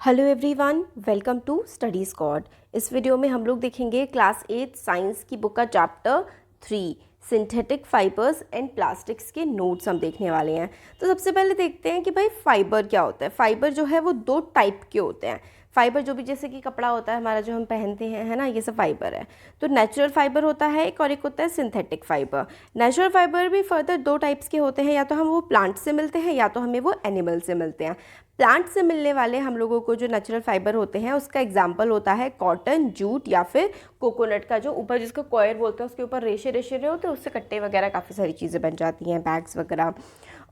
Hello everyone, welcome to Study Squad. इस video में हम लोग देखेंगे क्लास 8 साइंस की बुक का chapter 3 synthetic fibres and plastics के नोट्स हम देखने वाले हैं। तो सबसे पहले देखते हैं कि भाई फाइबर क्या होता है। फाइबर जो है वो दो टाइप के होते हैं। फाइबर जो भी जैसे कि कपड़ा होता है हमारा जो हम पहनते हैं, है ना, ये सब फाइबर है। तो नेचुरल फाइबर होता है एक, और एक होता है सिंथेटिक फाइबर। नेचुरल फाइबर भी फर्दर दो टाइप्स के होते हैं, या तो हम वो प्लांट से मिलते हैं या तो हमें वो एनिमल से मिलते हैं। प्लांट से मिलने वाले हम लोगों को जो नेचुरल फाइबर होते हैं उसका एग्जाम्पल होता है कॉटन, जूट या फिर कोकोनट का जो ऊपर जिसको कॉयर बोलते हैं उसके ऊपर रेशे रेशे रहे होते हैं, उससे कट्टे वगैरह काफ़ी सारी चीज़ें बन जाती हैं, बैग्स वगैरह।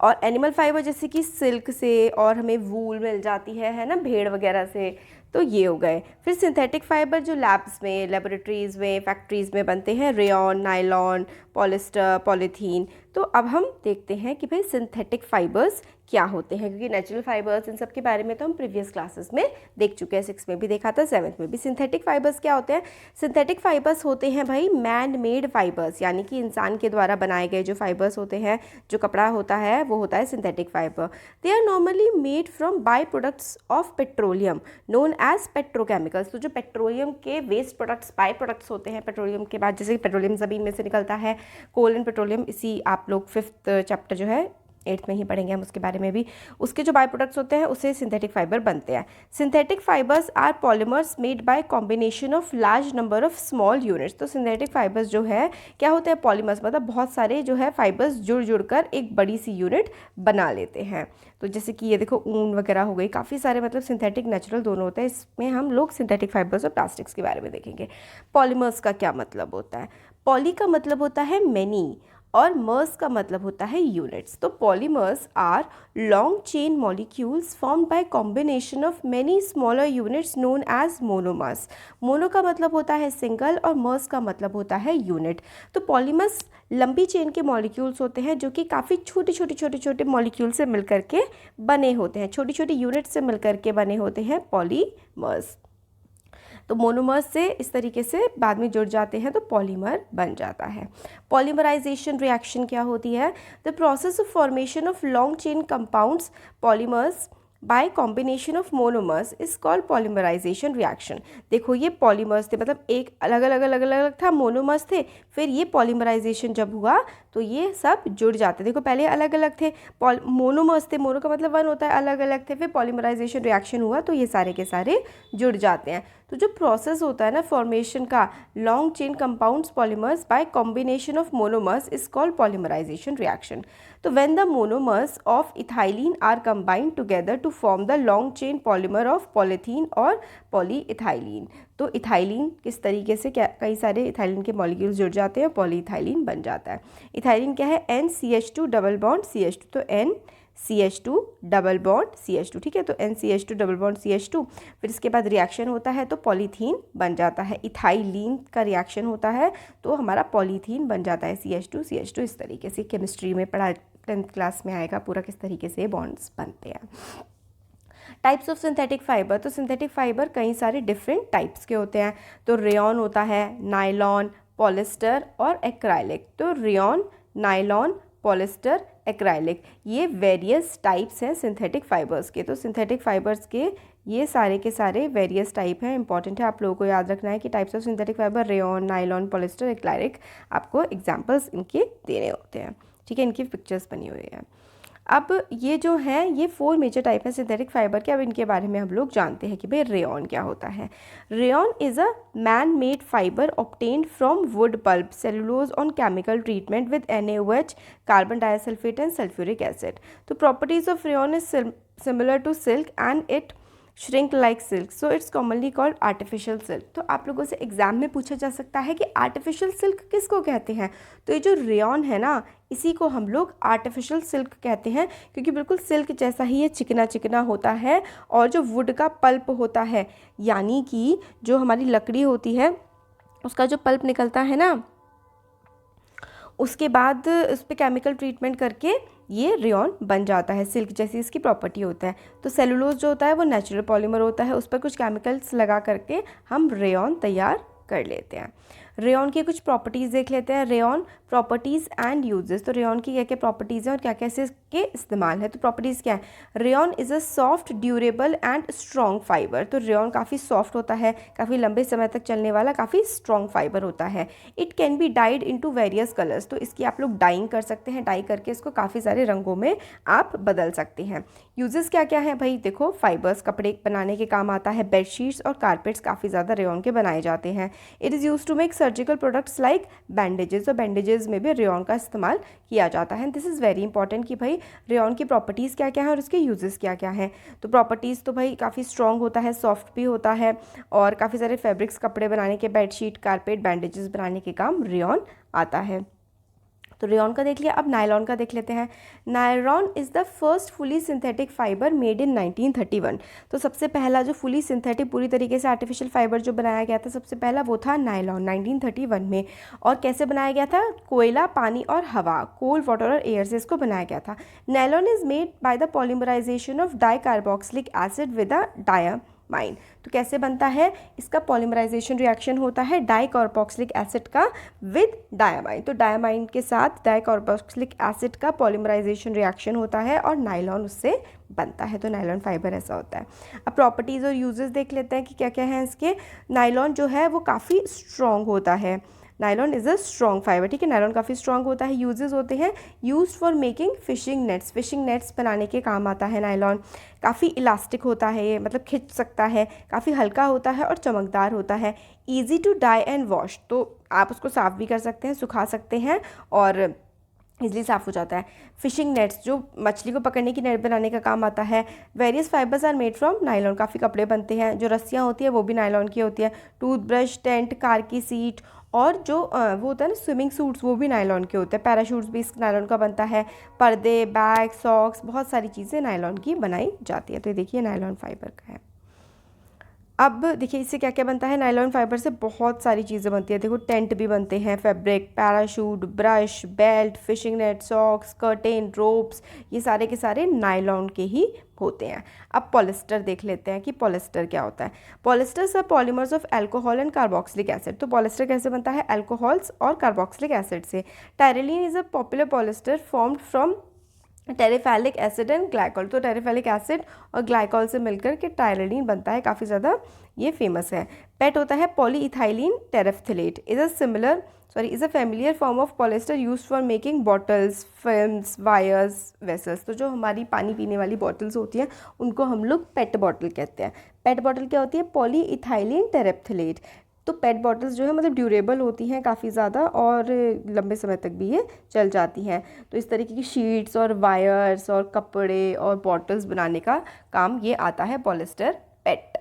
और एनिमल फाइबर जैसे कि सिल्क से, और हमें वूल मिल जाती है ना, भेड़ वगैरह से। तो ये हो गए। फिर सिंथेटिक फाइबर जो लैब्स में, लेबोरेटरीज़ में, फैक्ट्रीज़ में बनते हैं, रेयॉन, नायलॉन, पॉलिस्टर, पॉलीथीन। तो अब हम देखते हैं कि भाई सिंथेटिक फाइबर्स क्या होते हैं, क्योंकि नेचुरल फाइबर्स इन सब के बारे में तो हम प्रीवियस क्लासेस में देख चुके हैं, 6 में भी देखा था, 7th में भी। सिंथेटिक फाइबर्स क्या होते हैं? सिंथेटिक फाइबर्स होते हैं भाई मैन मेड फाइबर्स, यानी कि इंसान के द्वारा बनाए गए जो फाइबर्स होते हैं, जो कपड़ा होता है वो होता है synthetic fibre. They are normally made from by products of petroleum known as petrochemicals. तो जो पेट्रोलियम के वेस्ट प्रोडक्ट्स, बाई प्रोडक्ट्स होते हैं पेट्रोलियम के बाद, जैसे कि पेट्रोलियम ज़मीन में से निकलता है, कोल एंड पेट्रोलियम, इसी आप लोग 5th चैप्टर जो है 8th में ही पढ़ेंगे हम उसके बारे में भी। उसके जो बाय प्रोडक्ट्स होते हैं उससे सिंथेटिक फाइबर बनते हैं। Synthetic fibres are polymers made by combination of large number of small units. तो सिंथेटिक फाइबर्स जो है क्या होते हैं? पॉलीमर्स, मतलब बहुत सारे जो है फाइबर्स जुड़ जुड़ कर एक बड़ी सी यूनिट बना लेते हैं। तो जैसे कि ये देखो ऊन वगैरह हो गई, काफ़ी सारे, मतलब सिंथेटिक नेचुरल दोनों होते हैं। इसमें हम लोग सिंथेटिक फाइबर्स और प्लास्टिक्स के बारे में देखेंगे। पॉलीमर्स का क्या मतलब होता है? पॉली का मतलब होता है मैनी, और मर्स का मतलब होता है यूनिट्स। तो polymers are long chain molecules formed by combination of many smaller units known as monomers. Mono का मतलब होता है सिंगल और मर्स का मतलब होता है यूनिट। तो पॉलीमर्स लंबी चेन के मॉलिक्यूल्स होते हैं जो कि काफ़ी छोटे मॉलिक्यूल से मिलकर के बने होते हैं, छोटी छोटी यूनिट से मिलकर के बने होते हैं पॉलीमर्स। तो मोनोमर्स से इस तरीके से बाद में जुड़ जाते हैं तो पॉलीमर बन जाता है। पॉलीमराइजेशन रिएक्शन क्या होती है? The process of formation of long chain compounds polymers by combination of monomers is called polymerisation reaction. देखो ये पॉलीमर्स थे, मतलब एक अलग अलग था, मोनोमर्स थे, फिर ये पॉलीमराइजेशन जब हुआ तो ये सब जुड़ जाते। देखो पहले अलग अलग थे, मोनोमर्स थे, मोनो का मतलब वन होता है, अलग अलग थे, फिर पॉलीमराइजेशन रिएक्शन हुआ तो ये सारे के सारे जुड़ जाते हैं। तो जो प्रोसेस होता है ना फॉर्मेशन का, long chain compounds polymers by combination of monomers is called polymerisation reaction. तो when the monomers of ethylene are combined together to form the long chain polymer of polythene और पॉलीइथाइलिन। तो ethylene किस तरीके से, क्या कई सारे इथाइलिन के मॉलिक्यूल्स जुड़ जाते हैं, पॉलीइथाइलिन बन जाता है। इथाइलिन क्या है? NCH2 डबल बॉन्ड CH2, तो NCH2 डबल बॉन्ड CH2, ठीक है। तो NCH2 डबल बॉन्ड CH2, फिर इसके बाद रिएक्शन होता है तो पॉलीथीन बन जाता है। इथाइलिन का रिएक्शन होता है तो हमारा पॉलीथीन बन जाता है, CH2 इस तरीके से। केमिस्ट्री में पढ़ा, 10th क्लास में आएगा पूरा किस तरीके से बॉन्ड्स बनते हैं। टाइप्स ऑफ सिंथेटिक फाइबर, तो सिंथेटिक फाइबर कई सारे डिफरेंट टाइप्स के होते हैं। तो रेयॉन होता है, नायलॉन, पॉलिस्टर और एक्राइलिक। तो रेयॉन, नायलॉन, पॉलिस्टर, एक्राइलिक, ये वेरियस टाइप्स हैं सिंथेटिक फाइबर्स के। तो सिंथेटिक फाइबर्स के ये सारे के सारे वेरियस टाइप हैं। इंपॉर्टेंट है, आप लोगों को याद रखना है कि types of synthetic fibre rayon, nylon, polyester, acrylic, आपको एग्जाम्पल्स इनके देने होते हैं, ठीक है। इनकी पिक्चर्स बनी हुई हैं। अब ये जो है ये 4 मेजर टाइप है सिंथेटिक फाइबर के। अब इनके बारे में हम लोग जानते हैं कि भाई रेयॉन क्या होता है। Rayon is a man made fibre obtained from wood pulp, cellulose on chemical treatment with NaOH, carbon disulphate and sulphuric acid. तो properties of rayon is similar to silk and it shrink like silk, so it's commonly called artificial silk. तो आप लोगों से exam में पूछा जा सकता है कि आर्टिफिशियल सिल्क किसको कहते हैं? तो ये जो रेयॉन है ना, इसी को हम लोग आर्टिफिशियल सिल्क कहते हैं, क्योंकि बिल्कुल सिल्क जैसा ही ये चिकना चिकना होता है। और जो वुड का पल्प होता है, यानी कि जो हमारी लकड़ी होती है उसका जो पल्प निकलता है ना, उसके बाद उस पर केमिकल ट्रीटमेंट करके ये रेयॉन बन जाता है, सिल्क जैसी इसकी प्रॉपर्टी होता है। तो सेलुलोज जो होता है वो नेचुरल पॉलीमर होता है, उस पर कुछ केमिकल्स लगा करके हम रेयॉन तैयार कर लेते हैं। रेयॉन की कुछ प्रॉपर्टीज़ देख लेते हैं। Rayon properties and uses. तो रेयॉन की क्या क्या प्रॉपर्टीज़ हैं और क्या क्या इसके इस्तेमाल है। तो प्रॉपर्टीज़ क्या है? Rayon is a soft, durable and strong fibre. तो रेयॉन काफ़ी सॉफ्ट होता है, काफ़ी लंबे समय तक चलने वाला, काफ़ी स्ट्रॉन्ग फाइबर होता है। It can B died into various colours. तो इसकी आप लोग डाइंग कर सकते हैं, डाई करके इसको काफ़ी सारे रंगों में आप बदल सकते हैं। यूजेस क्या क्या है भाई? देखो, फाइबर्स कपड़े बनाने के काम आता है। बेडशीट्स और कारपेट्स काफ़ी ज़्यादा रेयॉन के बनाए जाते हैं। It is use to make surgical products like bandages. और बैंडेजेस में भी रेयॉन का इस्तेमाल किया जाता है। दिस इज़ वेरी इंपॉर्टेंट कि भाई रेयॉन की प्रॉपर्टीज़ क्या क्या है और इसके यूजेस क्या क्या हैं। तो प्रॉपर्टीज़ तो भाई काफ़ी स्ट्रॉन्ग होता है, सॉफ्ट भी होता है और काफ़ी सारे फैब्रिक्स कपड़े बनाने के, बेडशीट, कारपेट, बैंडेजेस बनाने के काम रेयॉन आता है। तो रेयॉन का देख लिया, अब नायलॉन का देख लेते हैं। Nylon is the first fully synthetic fibre made in 1931। तो सबसे पहला जो फुली सिंथेटिक, पूरी तरीके से आर्टिफिशियल फाइबर जो बनाया गया था सबसे पहला, वो था नायलॉन 1931 में। और कैसे बनाया गया था? कोयला, पानी और हवा, कोल, वाटर और एयर से इसको बनाया गया था। Nylon is made by the polymerisation of dicarboxylic acid with a diamine. तो कैसे बनता है? इसका पॉलीमराइजेशन रिएक्शन होता है डाई कार्बोक्सिलिक एसिड का विद डायामाइन। तो डायामाइन के साथ डाई कार्बोक्सिलिक एसिड का पॉलीमराइजेशन रिएक्शन होता है और नायलॉन उससे बनता है। तो नायलॉन फाइबर ऐसा होता है। अब प्रॉपर्टीज़ और यूजेस देख लेते हैं कि क्या क्या है इसके। नायलॉन जो है वो काफ़ी स्ट्रॉन्ग होता है। Nylon is a strong fibre, ठीक है। नायलॉन काफ़ी स्ट्रॉन्ग होता है। यूजेस होते हैं, used for making fishing nets. Fishing nets बनाने के काम आता है नायलॉन। काफ़ी इलास्टिक होता है ये, मतलब खिंच सकता है, काफ़ी हल्का होता है और चमकदार होता है। Easy to dye and wash. तो आप उसको साफ़ भी कर सकते हैं, सुखा सकते हैं और इजली साफ़ हो जाता है। फिशिंग नेट्स, जो मछली को पकड़ने की नेट बनाने का काम आता है। Various fibres are made from nylon. काफ़ी कपड़े बनते हैं। जो रस्सियाँ होती है वो भी नायलॉन की होती है। टूथब्रश, टेंट, कार की सीट और जो वो होता है ना स्विमिंग सूट्स, वो भी नायलॉन के होते हैं। पैराशूट्स भी इस नायलॉन का बनता है। पर्दे, बैग, सॉक्स, बहुत सारी चीज़ें नायलॉन की बनाई जाती है। तो ये देखिए नायलॉन फाइबर का है। अब देखिए इससे क्या क्या बनता है। नायलॉन फाइबर से बहुत सारी चीज़ें बनती है। देखो, टेंट भी बनते हैं, fabric, parachute, brush, belt, fishing net, socks, curtain, ropes, ये सारे के सारे नायलॉन के ही होते हैं। अब पॉलिस्टर देख लेते हैं कि पॉलिस्टर क्या होता है। Polyesters are polymers of alcohol and carboxylic acid. तो पॉलिस्टर कैसे बनता है? अल्कोहल्स और कार्बोक्सिलिक एसिड से। Terylene is a popular polyester formed from terephthalic acid and glycol. तो टेरिफेलिक एसिड और ग्लाइकॉल से मिलकर के टायरेलिन बनता है, काफ़ी ज़्यादा ये फेमस है। पेट होता है polyethylene terephthalate. Is a familiar form of polyester used for making bottles, films, wires, vessels. तो जो हमारी पानी पीने वाली बॉटल्स होती हैं उनको हम लोग पेट बॉटल कहते हैं। पेट बॉटल क्या होती है? पॉलीइथाइलिन टेरेफ्थिलेट। तो पेट बॉटल्स जो है मतलब ड्यूरेबल होती हैं काफ़ी ज़्यादा और लंबे समय तक भी ये चल जाती हैं। तो इस तरीके की शीट्स और वायर्स और कपड़े और बॉटल्स बनाने का काम ये आता है polyester pet.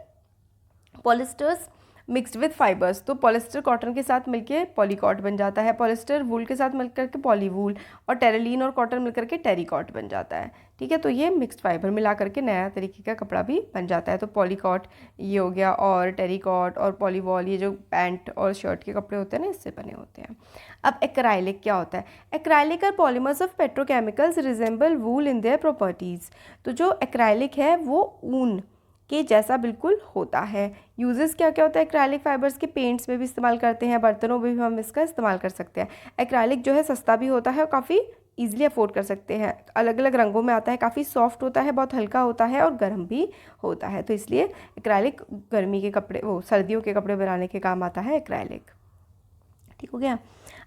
Polyesters mixed with fibres. तो पॉलिस्टर कॉटन के साथ मिलके पॉलीकॉट बन जाता है। पॉलिस्टर वूल के साथ मिलकर के पॉलीवूल और टेरेलिन और कॉटन मिलकर के टेरिकॉट बन जाता है, ठीक है। तो ये मिक्स्ड फाइबर मिला करके नया तरीके का कपड़ा भी बन जाता है। तो पॉलीकॉट ये हो गया और टेरिकॉट और पॉलीवॉल, ये जो पैंट और शर्ट के कपड़े होते हैं ना, इससे बने होते हैं। अब एक्राइलिक क्या होता है? Acrylic are polymers of petrochemicals resemble wool in their properties. तो जो एक्राइलिक है वो ऊन के जैसा बिल्कुल होता है। यूजेस क्या क्या होता है एक्राइलिक फाइबर्स के? पेंट्स में भी इस्तेमाल करते हैं, बर्तनों में भी हम इसका इस्तेमाल कर सकते हैं। एक्राइलिक जो है सस्ता भी होता है और काफ़ी ईजिली अफोर्ड कर सकते हैं। अलग अलग रंगों में आता है, काफ़ी सॉफ्ट होता है, बहुत हल्का होता है और गर्म भी होता है। तो इसलिए एक्राइलिक गर्मी के कपड़े, सर्दियों के कपड़े बनाने के काम आता है एक्राइलिक, ठीक हो गया।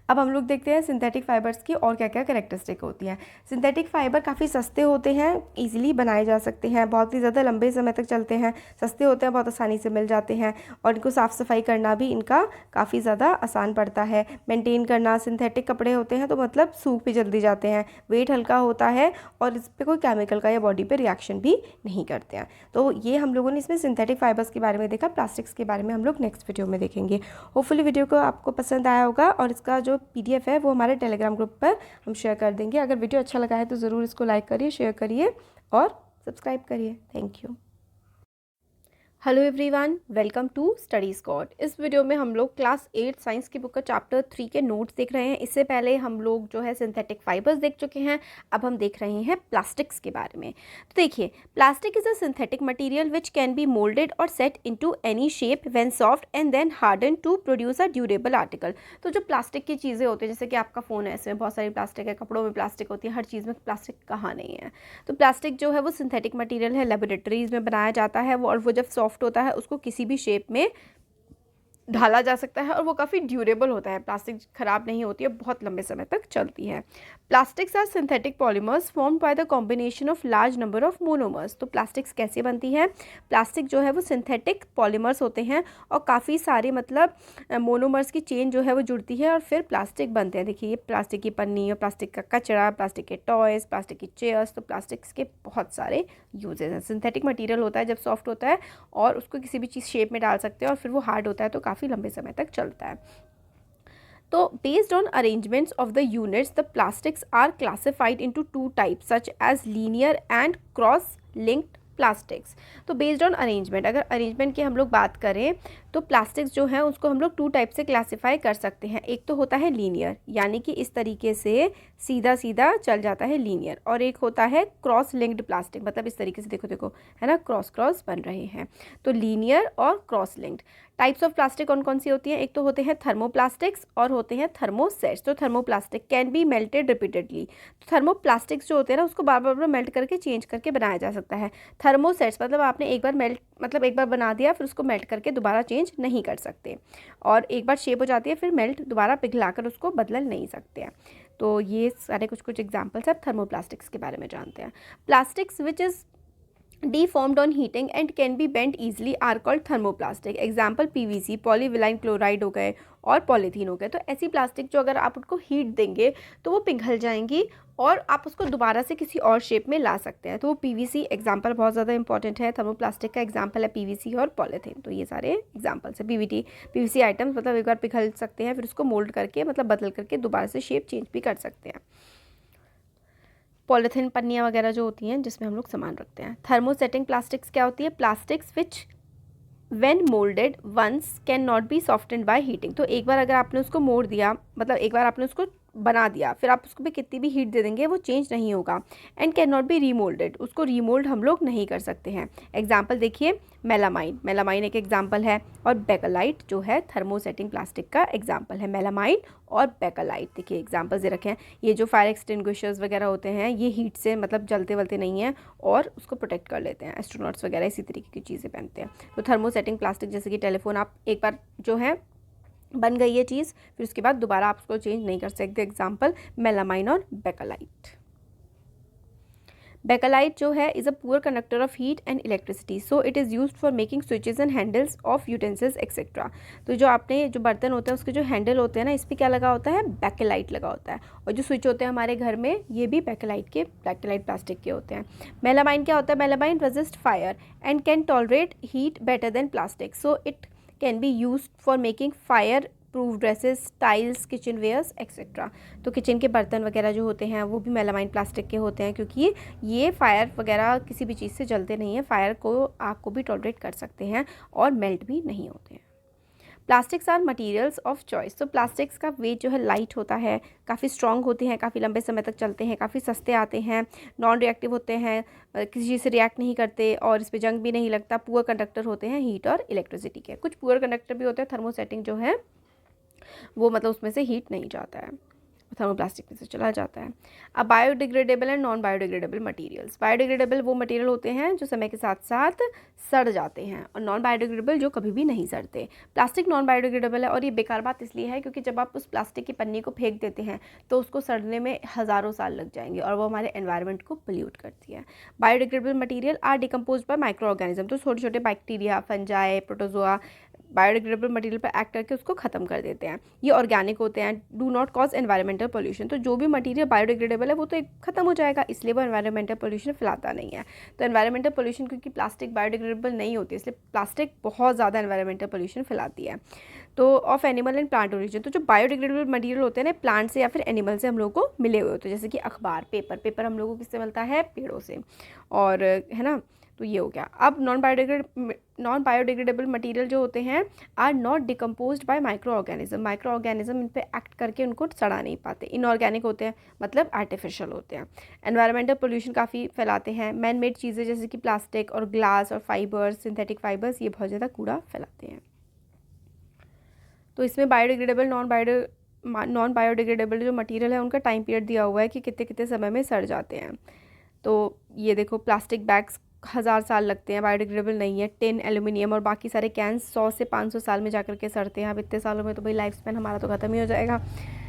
अब हम लोग देखते हैं सिंथेटिक फाइबर्स की और क्या क्या कैरेक्टरिस्टिक होती हैं। सिंथेटिक फाइबर काफ़ी सस्ते होते हैं, इजीली बनाए जा सकते हैं, बहुत ही ज़्यादा लंबे समय तक चलते हैं, सस्ते होते हैं, बहुत आसानी से मिल जाते हैं और इनको साफ़ सफाई करना भी इनका काफ़ी ज़्यादा आसान पड़ता है। मेंटेन करना, सिंथेटिक कपड़े होते हैं तो मतलब सूख भी जल्दी जाते हैं, वेट हल्का होता है और इस पर कोई केमिकल का या बॉडी पर रिएक्शन भी नहीं करते हैं। तो ये हम लोगों ने इसमें सिंथेटिक फाइबर्स के बारे में देखा। प्लास्टिक्स के बारे में हम लोग नेक्स्ट वीडियो में देखेंगे। होपफुली वीडियो को आपको पसंद आया होगा और इसका जो PDF है वो हमारे टेलीग्राम ग्रुप पर हम शेयर कर देंगे। अगर वीडियो अच्छा लगा है तो ज़रूर इसको लाइक करिए, शेयर करिए और सब्सक्राइब करिए। Thank you. Hello everyone, welcome to Study Squad. इस वीडियो में हम लोग क्लास 8 साइंस की बुक का चैप्टर 3 के नोट्स देख रहे हैं। इससे पहले हम लोग जो है सिंथेटिक फाइबर्स देख चुके हैं। अब हम देख रहे हैं प्लास्टिक्स के बारे में। तो देखिए, plastic is a synthetic material which can be moulded और set into any shape when soft and then harden to produce a durable article. तो जो प्लास्टिक की चीज़ें होती हैं, जैसे कि आपका फ़ोन है, इसमें बहुत सारी प्लास्टिक है, कपड़ों में प्लास्टिक होती है, हर चीज़ में प्लास्टिक कहाँ नहीं है। तो प्लास्टिक जो है वो सिंथेटिक मटीरियल है, लेबोरेटरीज में बनाया जाता है वो, और वो जब सॉफ्ट होता है उसको किसी भी शेप में ढाला जा सकता है और वो काफ़ी ड्यूरेबल होता है। प्लास्टिक ख़राब नहीं होती है, बहुत लंबे समय तक चलती है। Plastics are synthetic polymers formed by the combination of large number of monomers. तो प्लास्टिक्स कैसे बनती है? प्लास्टिक जो है वो सिंथेटिक पॉलीमर्स होते हैं और काफ़ी सारे मतलब मोनोमर्स की चेन जो है वो जुड़ती है और फिर प्लास्टिक बनते हैं। देखिए, ये प्लास्टिक की पन्नी और प्लास्टिक का कचरा, प्लास्टिक के टॉयज़, प्लास्टिक की चेयर्स। तो प्लास्टिक्स के बहुत सारे यूजेज हैं। सिंथेटिक मटीरियल होता है जब सॉफ्ट होता है और उसको किसी भी चीज़ शेप में डाल सकते हैं और फिर वो हार्ड होता है तो काफ़ी लंबे समय तक चलता है। तो based on arrangements of the units, the plastics are classified into two types such as linear and cross linked plastics. तो बेस्ड ऑन अरेंजमेंट, अगर अरेंजमेंट की हम लोग बात करें तो प्लास्टिक्स जो हैं उसको हम लोग टू टाइप से क्लासीफाई कर सकते हैं। एक तो होता है लीनियर, यानी कि इस तरीके से सीधा सीधा चल जाता है लीनियर, और एक होता है क्रॉस लिंक्ड प्लास्टिक, मतलब इस तरीके से देखो देखो है ना, क्रॉस क्रॉस बन रहे हैं। तो लीनियर और cross linked types of plastic कौन कौन सी होती हैं? एक तो होते हैं थर्मोप्लास्टिक्स और होते हैं थर्मोसेट्स। तो thermoplastic can be melted repeatedly. तो थर्मोप्लास्टिक्स जो होते हैं ना उसको बार बार मेल्ट करके चेंज करके बनाया जा सकता है। थर्मोसेट्स मतलब आपने एक बार मेल्ट मतलब एक बार बना दिया फिर उसको मेल्ट करके दोबारा चेंज नहीं कर सकते, और एक बार शेप हो जाती है फिर मेल्ट दोबारा पिघलाकर उसको बदल नहीं सकते हैं। तो ये सारे कुछ कुछ एग्जांपल्स आप थर्मोप्लास्टिक्स के बारे में जानते हैं। Plastics which is deformed on heating and can be bent easily are called thermoplastic। Example PVC, polyvinyl chloride हो गए और पॉलीथीन हो गए। तो ऐसी प्लास्टिक जो अगर आप उनको हीट देंगे तो वो पिघल जाएंगी और आप उसको दोबारा से किसी और शेप में ला सकते हैं। तो वो पीवीसी एग्जाम्पल बहुत ज़्यादा इंपॉर्टेंट है। थर्मोप्लास्टिक का एग्जाम्पल है पीवीसी और पॉलीथीन। तो ये सारे एग्जाम्पल्स है। पीवीसी आइटम्स मतलब एक बार पिघल सकते हैं फिर उसको मोल्ड करके मतलब बदल करके दोबारा से शेप चेंज भी कर सकते हैं। पॉलीथीन पन्नियाँ वगैरह जो होती हैं जिसमें हम लोग सामान रखते हैं। थर्मोसेटिंग प्लास्टिक्स क्या होती है? Plastics which when moulded once can not be softened by heating. तो एक बार अगर आपने उसको मोड़ दिया, मतलब एक बार आपने उसको बना दिया, फिर आप उसको भी कितनी भी हीट दे देंगे वो चेंज नहीं होगा। And can not B remoulded, उसको रीमोल्ड हम लोग नहीं कर सकते हैं। एग्जाम्पल देखिए, मेलामाइन, मेलामाइन एक एग्जाम्पल है, और बेकेलाइट जो है थर्मोसेटिंग प्लास्टिक का एग्जाम्पल है। मेलामाइन और बेकेलाइट देखिए एग्जाम्पल्स दे रखे हैं। ये जो फायर एक्सटिंग्विशर्स वगैरह होते हैं ये हीट से मतलब जलते वलते नहीं हैं और उसको प्रोटेक्ट कर लेते हैं। एस्ट्रोनॉट्स वगैरह इसी तरीके की चीज़ें पहनते हैं। तो थर्मोसेटिंग प्लास्टिक जैसे कि टेलीफोन, आप एक बार जो है बन गई ये चीज़ फिर उसके बाद दोबारा आप उसको चेंज नहीं कर सकते। एग्जाम्पल मेलामाइन और बेकेलाइट। बेकेलाइट जो है is a poor conductor of heat and electricity, so it is used for making switches and handles of utensils etcetera. तो जो आपने जो बर्तन होते हैं उसके जो हैंडल होते हैं ना, इस पर क्या लगा होता है? बेकेलाइट लगा होता है। और जो स्विच होते हैं हमारे घर में ये भी बेकेलाइट प्लास्टिक के होते हैं। मेलामाइन क्या होता है? Melamine resist fire and can tolerate heat better than plastic, so it can be used for making fire proof dresses, tiles, kitchen wares etcetera. तो किचन के बर्तन वगैरह जो होते हैं वो भी मेलामाइन प्लास्टिक के होते हैं, क्योंकि ये फायर वगैरह किसी भी चीज़ से जलते नहीं हैं, फायर को आग को भी टॉलरेट कर सकते हैं और मेल्ट भी नहीं होते हैं। Plastics are materials of choice. तो प्लास्टिक्स का वेट जो है लाइट होता है, काफ़ी स्ट्रॉन्ग होते हैं, काफ़ी लंबे समय तक चलते हैं, काफ़ी सस्ते आते हैं, नॉन रिएक्टिव होते हैं, किसी चीज़ से रिएक्ट नहीं करते और इस पर जंग भी नहीं लगता, पुअर कंडक्टर होते हैं हीट और इलेक्ट्रिसिटी के। कुछ पुअर कंडक्टर भी होते हैं। थर्मोसेटिंग जो है वो मतलब उसमें से हीट नहीं जाता है, थर्मोप्लास्टिक में से चला जाता है। अब biodegradable and non biodegradable materials. Biodegradable वो मटेरियल होते हैं जो समय के साथ साथ सड़ जाते हैं, और नॉन बायोडिग्रेडेबल जो कभी भी नहीं सड़ते। प्लास्टिक नॉन बायोडिग्रेडेबल है, और ये बेकार बात इसलिए है क्योंकि जब आप उस प्लास्टिक की पन्नी को फेंक देते हैं तो उसको सड़ने में हज़ारों साल लग जाएंगे और वो हमारे एनवायरनमेंट को पोल्यूट करती है। Biodegradable material are decompose by micro organism. तो छोटे छोटे bacteria, fungi, protozoa biodegradable material पर एक्ट करके उसको ख़त्म कर देते हैं। ये ऑर्गेनिक होते हैं, do not cause environmental pollution. तो जो भी मटेरियल बायोडिग्रेडेबल है वो तो ख़त्म हो जाएगा, इसलिए वो एनवायरमेंटल पोल्यूशन फैलाता नहीं है। तो एनवायरमेंटल पोल्यूशन, क्योंकि प्लास्टिक बायोडिग्रेडेबल नहीं होती इसलिए प्लास्टिक बहुत ज़्यादा एनवायरमेंटल पोल्यूशन फैलाती है। तो of animal and plant origin. तो जो बायोडिग्रेडेबल मटेरियल होते हैं ना, प्लांट से या फिर एनिमल से हम लोगों को मिले हुए होते हैं, जैसे कि अखबार, पेपर हम लोगों को किससे मिलता है? पेड़ों से, और है ना। तो ये हो गया। अब नॉन बायोडिग्रेडेबल मटेरियल जो होते हैं are not decomposed by micro organism इन पे एक्ट करके उनको सड़ा नहीं पाते, इनऑर्गेनिक होते हैं, मतलब आर्टिफिशियल होते हैं। एनवायरमेंटल पोल्यूशन काफ़ी फैलाते हैं। मैन मेड चीज़ें जैसे कि प्लास्टिक और ग्लास और फाइबर्स, सिंथेटिक फाइबर्स, ये बहुत ज़्यादा कूड़ा फैलाते हैं। तो इसमें बायोडिग्रेडेबल नॉन बायोडिग्रेडेबल जो मटेरियल है उनका टाइम पीरियड दिया हुआ है कि कितने कितने समय में सड़ जाते हैं। तो ये देखो, प्लास्टिक बैग्स 1000 साल लगते हैं, बायोडिग्रेडेबल नहीं है। टिन, एल्यूमिनियम और बाकी सारे कैंस 100 से 500 साल में जाकर के सड़ते हैं। अब इतने सालों में तो भाई लाइफ स्पैन हमारा तो ख़त्म ही हो जाएगा,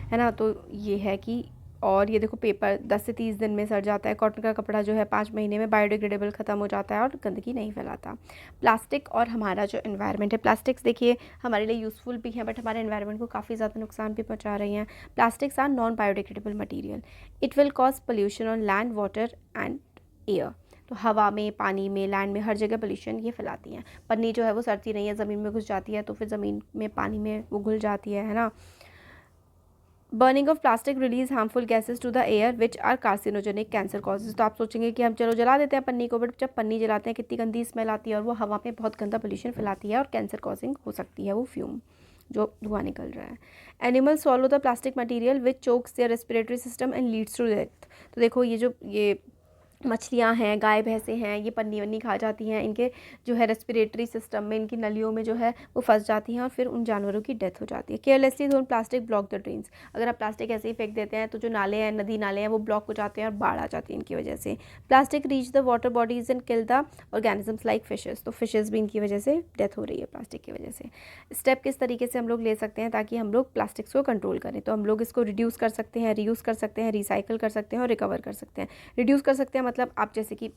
है ना। तो ये है कि, और ये देखो, पेपर 10 से 30 दिन में सड़ जाता है। कॉटन का कपड़ा जो है 5 महीने में बायोडिग्रेडेबल ख़त्म हो जाता है और गंदगी नहीं फैलाता। प्लास्टिक और हमारा जो एनवायरनमेंट है, प्लास्टिक्स देखिए हमारे लिए यूज़फुल भी हैं बट हमारे एनवायरनमेंट को काफ़ी ज़्यादा नुकसान भी पहुंचा रही हैं। Plastics are non biodegradable material, it will cause pollution on land, water and air. तो हवा में, पानी में, लैंड में, हर जगह पोल्यूशन ये फैलाती हैं। पन्नी जो है वो सड़ती नहीं है, ज़मीन में घुस जाती है, तो फिर ज़मीन में, पानी में वो घुल जाती है ना। Burning of plastic release harmful gases to the air which are carcinogenic, cancer causes. तो आप सोचेंगे कि हम चलो जला देते हैं पन्नी को, बट जब पन्नी जलाते हैं कितनी गंदी स्मेल आती है और वो हवा में बहुत गंदा पोल्यूशन फैलाती है और कैंसर कॉजिंग हो सकती है वो फ्यूम जो धुआं निकल रहा है। Animal swallow the plastic material which chokes their respiratory system and leads to death. तो देखो ये मछलियाँ हैं, गाय भैंसें हैं, ये पन्नी वन्नी खा जाती हैं, इनके जो है रेस्पिरेटरी सिस्टम में, इनकी नलियों में जो है वो फंस जाती हैं और फिर उन जानवरों की डेथ हो जाती है। Carelessly thrown plastic block the drains. अगर आप प्लास्टिक ऐसे ही फेंक देते हैं तो जो नाले हैं, नदी नाले हैं, वो ब्लॉक हो जाते हैं और बाढ़ आ जाती है इनकी वजह से। Plastic reach the water bodies and kill the organisms like fishes. तो फिशेस भी इनकी वजह से डेथ हो रही है प्लास्टिक की वजह से। स्टेप किस तरीके से हम लोग ले सकते हैं ताकि हम लोग प्लास्टिक्स को कंट्रोल करें? तो हम लोग इसको रिड्यूस कर सकते हैं, रीयूज़ कर सकते हैं, रिसाइकिल कर सकते हैं और रिकवर कर सकते हैं। रिड्यूस कर सकते हैं मतलब आप जैसे कि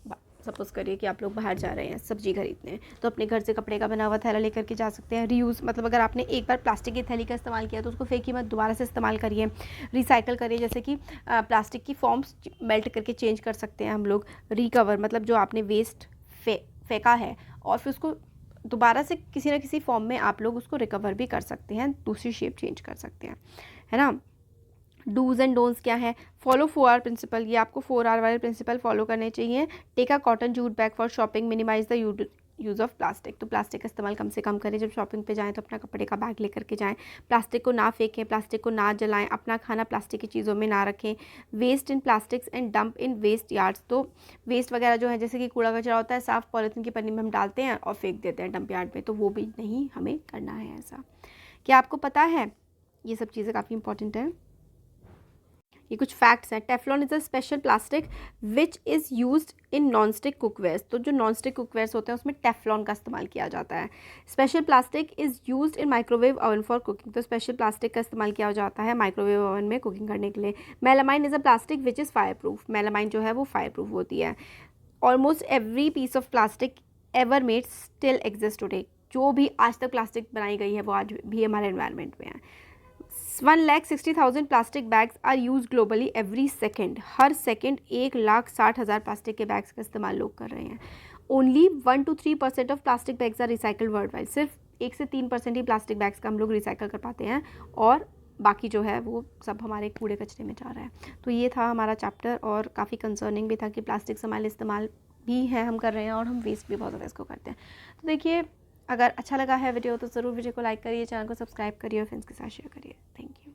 सपोज करिए कि आप लोग बाहर जा रहे हैं सब्जी खरीदने, तो अपने घर से कपड़े का बना हुआ थैला लेकर के जा सकते हैं। रीयूज़ मतलब अगर आपने एक बार प्लास्टिक की थैली का इस्तेमाल किया तो उसको फेंकी मत, दोबारा से इस्तेमाल करिए। रिसाइकिल करिए, जैसे कि प्लास्टिक की फॉर्म्स मेल्ट करके चेंज कर सकते हैं हम लोग। रिकवर मतलब जो आपने वेस्ट फेंका है और फिर उसको दोबारा से किसी न किसी फॉर्म में आप लोग उसको रिकवर भी कर सकते हैं, दूसरी शेप चेंज कर सकते हैं, है ना। डूज एंड डोंट्स क्या है? फॉलो 4R प्रिंसिपल, ये आपको 4R वाले प्रिंसिपल फॉलो करने चाहिए। Take a cotton jute bag for shopping, minimise the use of plastic. तो प्लास्टिक का इस्तेमाल कम से कम करें, जब शॉपिंग पे जाएं तो अपना कपड़े का बैग लेकर के जाएं। प्लास्टिक को ना फेंकें, प्लास्टिक को ना जलाएं, अपना खाना प्लास्टिक की चीज़ों में ना रखें। Waste in plastics and dump in waste yards. तो वेस्ट वगैरह जो है जैसे कि कूड़ा कचरा होता है, साफ पॉलीथीन की पन्नी में हम डालते हैं और फेंक देते हैं डंप यार्ड में, तो वो भी नहीं हमें करना है ऐसा। क्या आपको पता है? ये सब चीज़ें काफ़ी इंपॉर्टेंट है। ये कुछ फैक्ट्स हैं। Teflon is a special plastic which is used in non stick cookwares. तो जो नॉन स्टिक कुकवेयर्स होते हैं उसमें टेफ्लॉन का इस्तेमाल किया जाता है। Special plastic is used in microwave oven for cooking. तो स्पेशल प्लास्टिक का इस्तेमाल किया जाता है माइक्रोवेव ओवन में कुकिंग करने के लिए। Melamine is a plastic which is fire proof. Melamine जो है वो फायर प्रूफ होती है। Almost every piece of plastic ever made still exist today. जो भी आज तक प्लास्टिक बनाई गई है वो आज भी हमारे एनवायरनमेंट में है। 1,60,000 plastic bags are use globally every second. हर सेकेंड 1,60,000 प्लास्टिक के बैग्स का इस्तेमाल लोग कर रहे हैं। Only 1 to 3% of plastic bags are recycled worldwide. सिर्फ 1 से 3% ही प्लास्टिक बैग्स का हम लोग रिसाइकल कर पाते हैं और बाकी जो है वो सब हमारे कूड़े कचरे में जा रहा है। तो ये था हमारा चैप्टर और काफ़ी कंसर्निंग भी था कि प्लास्टिक से हमारे इस्तेमाल भी है, हम कर रहे हैं और हम वेस्ट भी बहुत ज़्यादा इसको करते हैं। तो देखिए, अगर अच्छा लगा है वीडियो तो ज़रूर वीडियो को लाइक करिए, चैनल को सब्सक्राइब करिए और फ्रेंड्स के साथ शेयर करिए। Thank you.